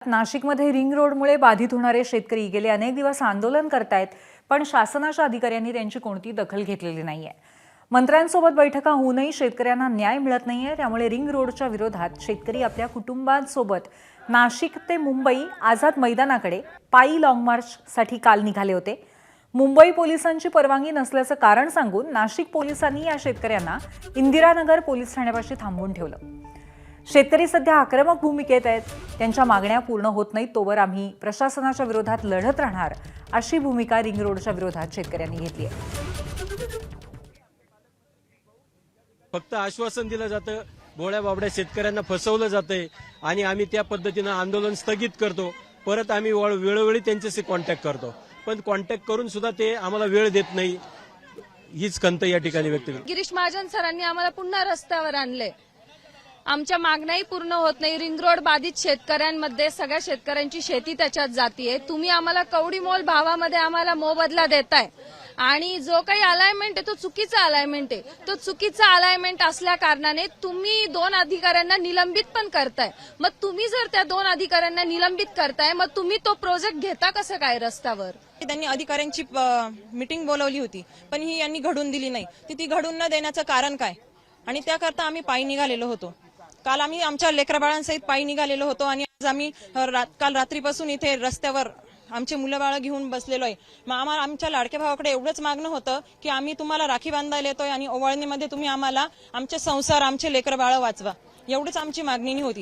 नाशिकमध्ये रिंग रोडमुळे बाधित होणारे शेतकरी गेले अनेक दिवस आंदोलन करतायत, पण शासनाच्या अधिकाऱ्यांनी त्यांची कोणती दखल घेतलेली नाहीये। मंत्र्यांसोबत बैठका होऊनही शेतकऱ्यांना न्याय मिळत नाहीये। त्यामुळे रिंग रोडच्या विरोधात शेतकरी आपल्या कुटुंबांसोबत नाशिक ते मुंबई आझाद मैदानाकडे पायी लॉंग मार्चसाठी काल निघाले होते। मुंबई पोलिसांची परवानगी नसल्याचं कारण सांगून नाशिक पोलिसांनी या शेतकऱ्यांना इंदिरानगर पोलीस ठाण्यापाशी थांबवून ठेवलं। शेतकरी सध्या आक्रमक भूमिकेत आहेत। त्यांच्या मागण्या पूर्ण होत नाहीत तोवर आम्ही प्रशासनाच्या विरोधात लढत राहणार, अशी भूमिका रिंग रोडच्या विरोधात शेतकऱ्यांनी घेतली आहे। फक्त आश्वासन दिलं जातं, भोळ्या बाबड्या शेतकऱ्यांना फसवलं जातंय आणि आम्ही त्या पद्धतीनं आंदोलन स्थगित करतो। परत आम्ही वेळोवेळी त्यांच्याशी कॉन्टॅक्ट करतो, पण कॉन्टॅक्ट करून सुद्धा ते आम्हाला वेळ देत नाही। हीच खंत या ठिकाणी व्यक्त करतो। गिरीश महाजन सरांनी आम्हाला पुन्हा रस्त्यावर आणले। आमच्या मागण्याही पूर्ण होत नाही। रिंग रोड बाधित शेतकऱ्यांमध्ये सगळ्या शेतकऱ्यांची शेती त्याच्यात जातीये। तुम्ही आम्हाला कवडी मोल भावामध्ये आम्हाला मोबदला देताय आणि जो काही अलाइनमेंट आहे तो चुकीचा अलाइनमेंट आहे। तो चुकीचा अलाइनमेंट असल्या कारणाने तुम्ही 2 अधिकाऱ्यांना निलंबित पण करताय। मग तुम्ही जर त्या 2 अधिकाऱ्यांना निलंबित करताय, मग तुम्ही तो प्रोजेक्ट घेता कसं काय रस्त्यावर? त्यांनी अधिकाऱ्यांची मीटिंग बोलवली होती, पण ही यांनी घडून दिली नाही। ती घडून न देण्याचं कारण काय? आणि त्याकरता आम्ही पायी निघालेलो होतो। काल आम्ही आमच्या लेकरबाळांसहित पायी निघालेलो होतो आणि आज आम्ही काल रात्रीपासून इथे रस्त्यावर आमचे मुलं बाळ घेऊन बसलेलो आहे। मग आम्हाला आमच्या लाडक्या भावाकडे एवढंच मागणं होतं की आम्ही तुम्हाला राखी बांधायला येतोय आणि ओवाळणीमध्ये तुम्ही आम्हाला आमचे संसार, आमचे लेकरबाळ वाचवा, एवढीच आमची मागणी होती।